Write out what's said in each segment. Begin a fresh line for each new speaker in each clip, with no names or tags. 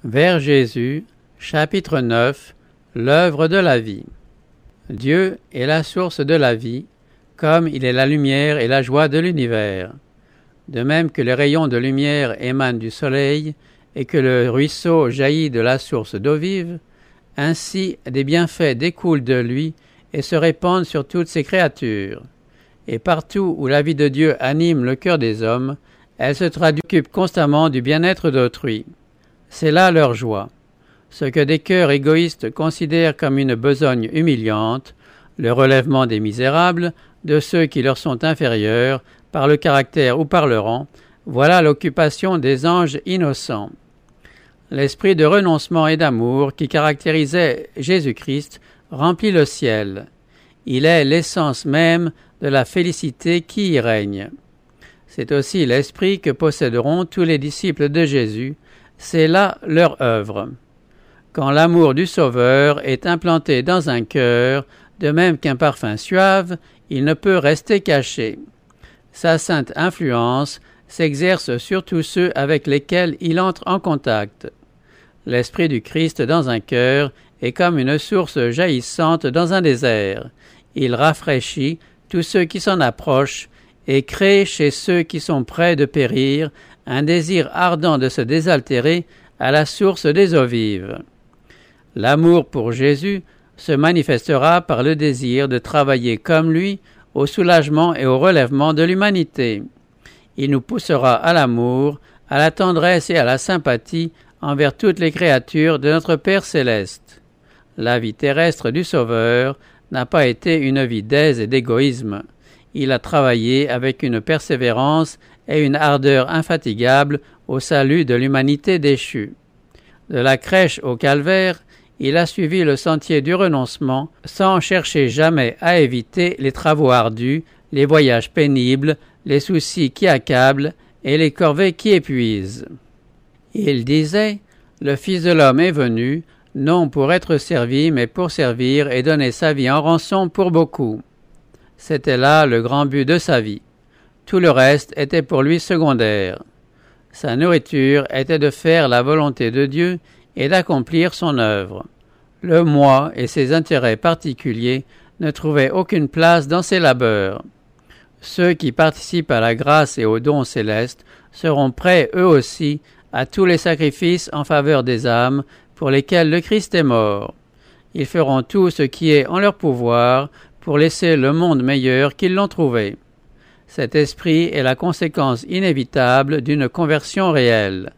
Vers Jésus, chapitre 9, l'œuvre de la vie. Dieu est la source de la vie, comme il est la lumière et la joie de l'univers. De même que les rayons de lumière émanent du soleil et que le ruisseau jaillit de la source d'eau vive, ainsi des bienfaits découlent de lui et se répandent sur toutes ses créatures. Et partout où la vie de Dieu anime le cœur des hommes, elle se traduit constamment du bien-être d'autrui. C'est là leur joie. Ce que des cœurs égoïstes considèrent comme une besogne humiliante, le relèvement des misérables, de ceux qui leur sont inférieurs, par le caractère ou par le rang, voilà l'occupation des anges innocents. L'esprit de renoncement et d'amour qui caractérisait Jésus-Christ remplit le ciel. Il est l'essence même de la félicité qui y règne. C'est aussi l'esprit que posséderont tous les disciples de Jésus. C'est là leur œuvre. Quand l'amour du Sauveur est implanté dans un cœur, de même qu'un parfum suave, il ne peut rester caché. Sa sainte influence s'exerce sur tous ceux avec lesquels il entre en contact. L'esprit du Christ dans un cœur est comme une source jaillissante dans un désert. Il rafraîchit tous ceux qui s'en approchent et crée chez ceux qui sont près de périr un désir ardent de se désaltérer à la source des eaux vives. L'amour pour Jésus se manifestera par le désir de travailler comme lui au soulagement et au relèvement de l'humanité. Il nous poussera à l'amour, à la tendresse et à la sympathie envers toutes les créatures de notre Père céleste. La vie terrestre du Sauveur n'a pas été une vie d'aise et d'égoïsme. Il a travaillé avec une persévérance et une ardeur infatigables au salut de l'humanité déchue. De la crèche au calvaire, il a suivi le sentier du renoncement sans chercher jamais à éviter les travaux ardus, les voyages pénibles, les soucis qui accablent et les corvées qui épuisent. Il disait « Le Fils de l'homme est venu, non pour être servi, mais pour servir et donner sa vie en rançon pour beaucoup. » C'était là le grand but de sa vie. Tout le reste était pour lui secondaire. Sa nourriture était de faire la volonté de Dieu et d'accomplir son œuvre. Le moi et ses intérêts particuliers ne trouvaient aucune place dans ses labeurs. Ceux qui participent à la grâce et aux dons célestes seront prêts eux aussi à tous les sacrifices en faveur des âmes pour lesquelles le Christ est mort. Ils feront tout ce qui est en leur pouvoir pour laisser le monde meilleur qu'ils l'ont trouvé. Cet esprit est la conséquence inévitable d'une conversion réelle.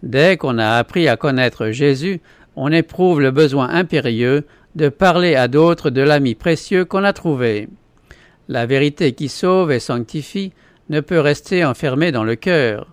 Dès qu'on a appris à connaître Jésus, on éprouve le besoin impérieux de parler à d'autres de l'ami précieux qu'on a trouvé. La vérité qui sauve et sanctifie ne peut rester enfermée dans le cœur.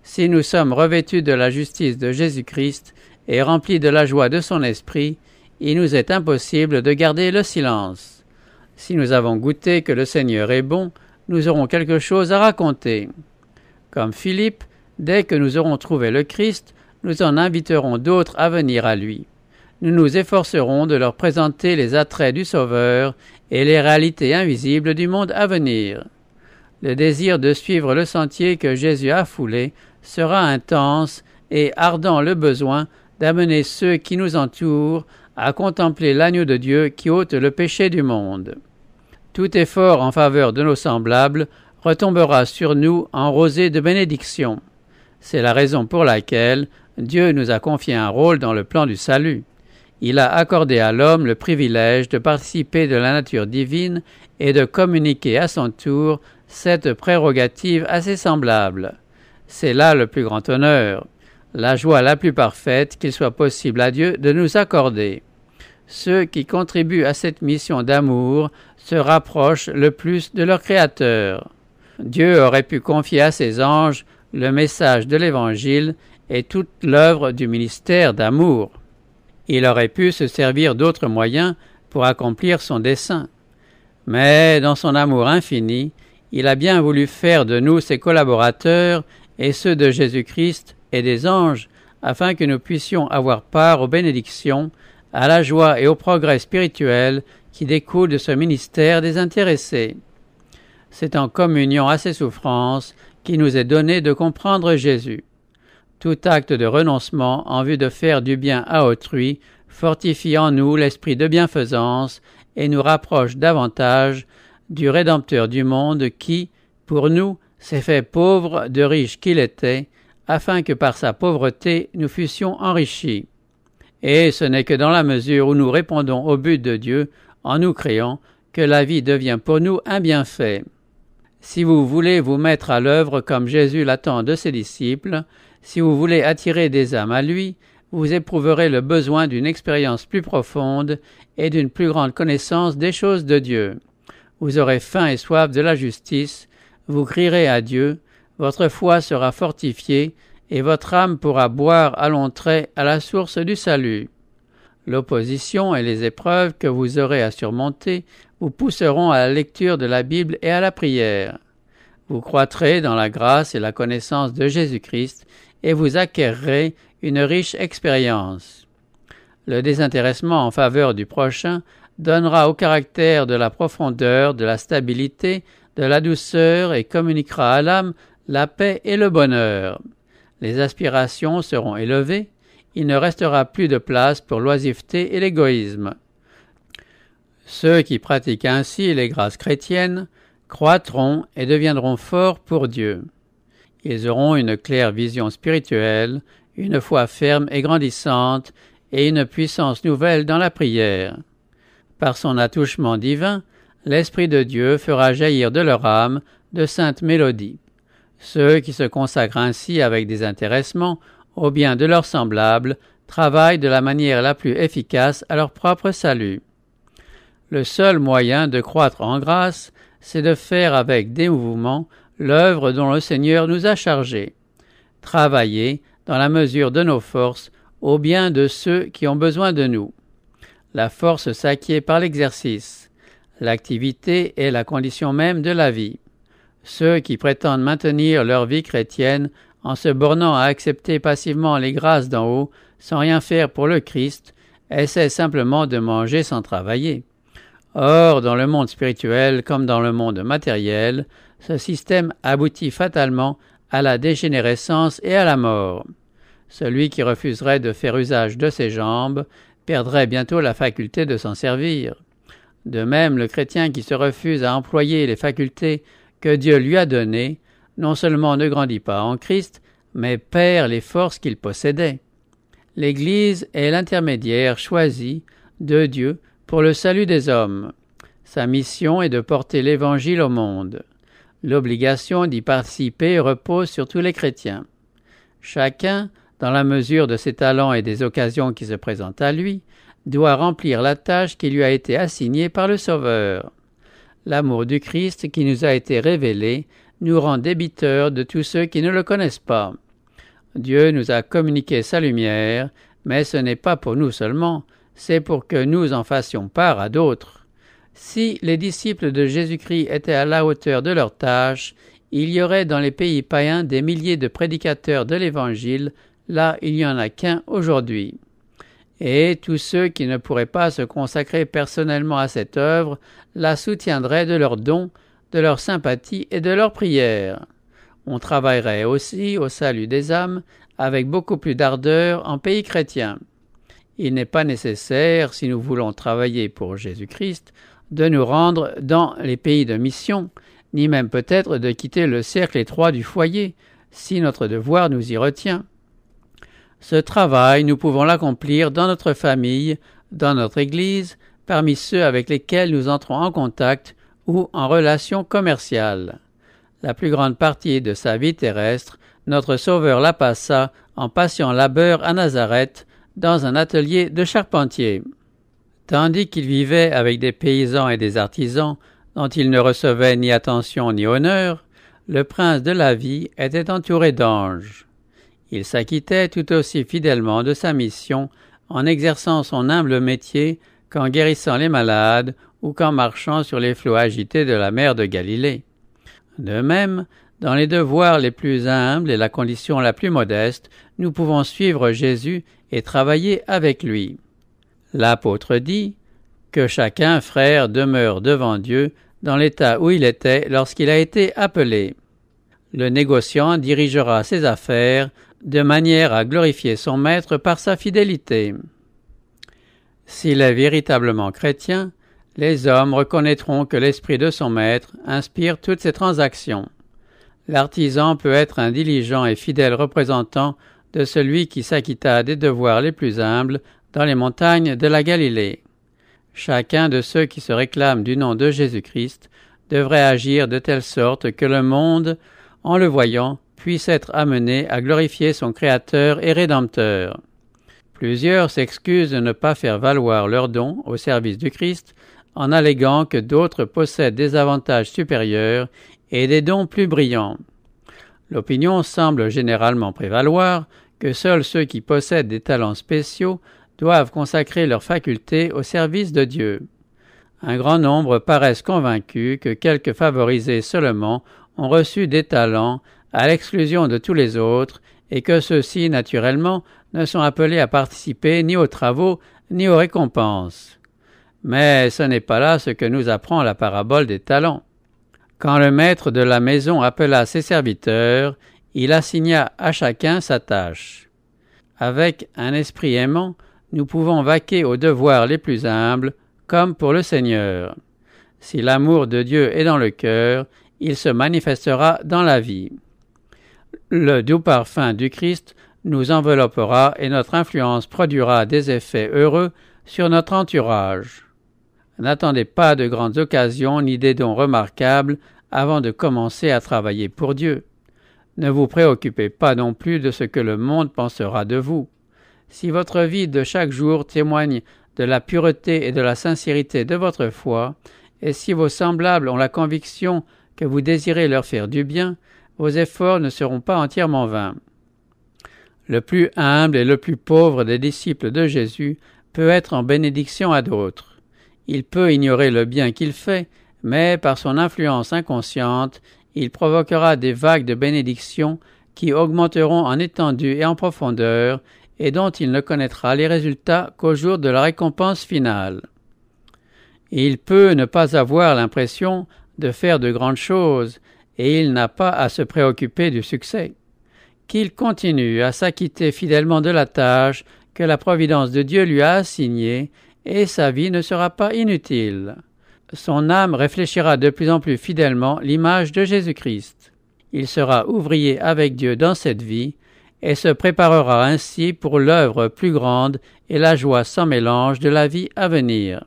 Si nous sommes revêtus de la justice de Jésus-Christ et remplis de la joie de son esprit, il nous est impossible de garder le silence. Si nous avons goûté que le Seigneur est bon, nous aurons quelque chose à raconter. Comme Philippe, dès que nous aurons trouvé le Christ, nous en inviterons d'autres à venir à lui. Nous nous efforcerons de leur présenter les attraits du Sauveur et les réalités invisibles du monde à venir. Le désir de suivre le sentier que Jésus a foulé sera intense et ardent le besoin d'amener ceux qui nous entourent à contempler l'agneau de Dieu qui ôte le péché du monde. Tout effort en faveur de nos semblables retombera sur nous en rosée de bénédiction. C'est la raison pour laquelle Dieu nous a confié un rôle dans le plan du salut. Il a accordé à l'homme le privilège de participer de la nature divine et de communiquer à son tour cette prérogative à ses semblables. C'est là le plus grand honneur, la joie la plus parfaite qu'il soit possible à Dieu de nous accorder. Ceux qui contribuent à cette mission d'amour se rapprochent le plus de leur Créateur. Dieu aurait pu confier à ses anges le message de l'Évangile et toute l'œuvre du ministère d'amour. Il aurait pu se servir d'autres moyens pour accomplir son dessein. Mais dans son amour infini, il a bien voulu faire de nous ses collaborateurs et ceux de Jésus-Christ et des anges, afin que nous puissions avoir part aux bénédictions, à la joie et au progrès spirituel qui découlent de ce ministère désintéressé. C'est en communion à ses souffrances qu'il nous est donné de comprendre Jésus. tout acte de renoncement en vue de faire du bien à autrui fortifie en nous l'esprit de bienfaisance et nous rapproche davantage du Rédempteur du monde qui, pour nous, s'est fait pauvre de riche qu'il était, afin que par sa pauvreté nous fussions enrichis. Et ce n'est que dans la mesure où nous répondons au but de Dieu, en nous créant, que la vie devient pour nous un bienfait. Si vous voulez vous mettre à l'œuvre comme Jésus l'attend de ses disciples, si vous voulez attirer des âmes à lui, vous éprouverez le besoin d'une expérience plus profonde et d'une plus grande connaissance des choses de Dieu. Vous aurez faim et soif de la justice, vous crierez à Dieu, votre foi sera fortifiée et votre âme pourra boire à longs traits à la source du salut. L'opposition et les épreuves que vous aurez à surmonter vous pousseront à la lecture de la Bible et à la prière. Vous croîtrez dans la grâce et la connaissance de Jésus-Christ et vous acquerrez une riche expérience. Le désintéressement en faveur du prochain donnera au caractère de la profondeur, de la stabilité, de la douceur et communiquera à l'âme la paix et le bonheur. Les aspirations seront élevées, il ne restera plus de place pour l'oisiveté et l'égoïsme. Ceux qui pratiquent ainsi les grâces chrétiennes croîtront et deviendront forts pour Dieu. Ils auront une claire vision spirituelle, une foi ferme et grandissante, et une puissance nouvelle dans la prière. Par son attouchement divin, l'Esprit de Dieu fera jaillir de leur âme de saintes mélodies. Ceux qui se consacrent ainsi avec désintéressement au bien de leurs semblables travaillent de la manière la plus efficace à leur propre salut. Le seul moyen de croître en grâce, c'est de faire avec dévouement l'œuvre dont le Seigneur nous a chargés. Travailler, dans la mesure de nos forces, au bien de ceux qui ont besoin de nous. La force s'acquiert par l'exercice. L'activité est la condition même de la vie. Ceux qui prétendent maintenir leur vie chrétienne en se bornant à accepter passivement les grâces d'en haut, sans rien faire pour le Christ, essaient simplement de manger sans travailler. Or, dans le monde spirituel comme dans le monde matériel, ce système aboutit fatalement à la dégénérescence et à la mort. Celui qui refuserait de faire usage de ses jambes perdrait bientôt la faculté de s'en servir. De même, le chrétien qui se refuse à employer les facultés que Dieu lui a données, non seulement ne grandit pas en Christ, mais perd les forces qu'il possédait. L'Église est l'intermédiaire choisi de Dieu pour le salut des hommes. Sa mission est de porter l'Évangile au monde. L'obligation d'y participer repose sur tous les chrétiens. Chacun, dans la mesure de ses talents et des occasions qui se présentent à lui, doit remplir la tâche qui lui a été assignée par le Sauveur. L'amour du Christ qui nous a été révélé nous rend débiteurs de tous ceux qui ne le connaissent pas. Dieu nous a communiqué sa lumière, mais ce n'est pas pour nous seulement, c'est pour que nous en fassions part à d'autres. Si les disciples de Jésus-Christ étaient à la hauteur de leur tâche, il y aurait dans les pays païens des milliers de prédicateurs de l'Évangile, là il n'y en a qu'un aujourd'hui. Et tous ceux qui ne pourraient pas se consacrer personnellement à cette œuvre la soutiendraient de leurs dons, de leur sympathie et de leurs prières. On travaillerait aussi au salut des âmes avec beaucoup plus d'ardeur en pays chrétien. Il n'est pas nécessaire, si nous voulons travailler pour Jésus-Christ, de nous rendre dans les pays de mission, ni même peut-être de quitter le cercle étroit du foyer, si notre devoir nous y retient. Ce travail, nous pouvons l'accomplir dans notre famille, dans notre Église, parmi ceux avec lesquels nous entrons en contact ou en relation commerciale. La plus grande partie de sa vie terrestre, notre Sauveur la passa en patient labeur à Nazareth, dans un atelier de charpentier. Tandis qu'il vivait avec des paysans et des artisans dont il ne recevait ni attention ni honneur, le prince de la vie était entouré d'anges. Il s'acquittait tout aussi fidèlement de sa mission en exerçant son humble métier qu'en guérissant les malades ou qu'en marchant sur les flots agités de la mer de Galilée. De même, dans les devoirs les plus humbles et la condition la plus modeste, nous pouvons suivre Jésus et travailler avec lui. L'apôtre dit que chacun, frère, demeure devant Dieu dans l'état où il était lorsqu'il a été appelé. Le négociant dirigera ses affaires de manière à glorifier son maître par sa fidélité. S'il est véritablement chrétien, les hommes reconnaîtront que l'esprit de son maître inspire toutes ses transactions. L'artisan peut être un diligent et fidèle représentant de celui qui s'acquitta des devoirs les plus humbles dans les montagnes de la Galilée. Chacun de ceux qui se réclament du nom de Jésus-Christ devrait agir de telle sorte que le monde, en le voyant, puisse être amené à glorifier son Créateur et Rédempteur. Plusieurs s'excusent de ne pas faire valoir leurs dons au service du Christ en alléguant que d'autres possèdent des avantages supérieurs et des dons plus brillants. L'opinion semble généralement prévaloir que seuls ceux qui possèdent des talents spéciaux doivent consacrer leurs facultés au service de Dieu. Un grand nombre paraissent convaincus que quelques favorisés seulement ont reçu des talents à l'exclusion de tous les autres et que ceux-ci, naturellement, ne sont appelés à participer ni aux travaux ni aux récompenses. Mais ce n'est pas là ce que nous apprend la parabole des talents. Quand le maître de la maison appela ses serviteurs, il assigna à chacun sa tâche. Avec un esprit aimant, nous pouvons vaquer aux devoirs les plus humbles, comme pour le Seigneur. Si l'amour de Dieu est dans le cœur, il se manifestera dans la vie. Le doux parfum du Christ nous enveloppera et notre influence produira des effets heureux sur notre entourage. N'attendez pas de grandes occasions ni des dons remarquables avant de commencer à travailler pour Dieu. Ne vous préoccupez pas non plus de ce que le monde pensera de vous. Si votre vie de chaque jour témoigne de la pureté et de la sincérité de votre foi, et si vos semblables ont la conviction que vous désirez leur faire du bien, vos efforts ne seront pas entièrement vains. Le plus humble et le plus pauvre des disciples de Jésus peut être en bénédiction à d'autres. Il peut ignorer le bien qu'il fait, mais par son influence inconsciente, il provoquera des vagues de bénédiction qui augmenteront en étendue et en profondeur, et dont il ne connaîtra les résultats qu'au jour de la récompense finale. Il peut ne pas avoir l'impression de faire de grandes choses, et il n'a pas à se préoccuper du succès. Qu'il continue à s'acquitter fidèlement de la tâche que la providence de Dieu lui a assignée, et sa vie ne sera pas inutile. Son âme réfléchira de plus en plus fidèlement l'image de Jésus-Christ. Il sera ouvrier avec Dieu dans cette vie, et se préparera ainsi pour l'œuvre plus grande et la joie sans mélange de la vie à venir.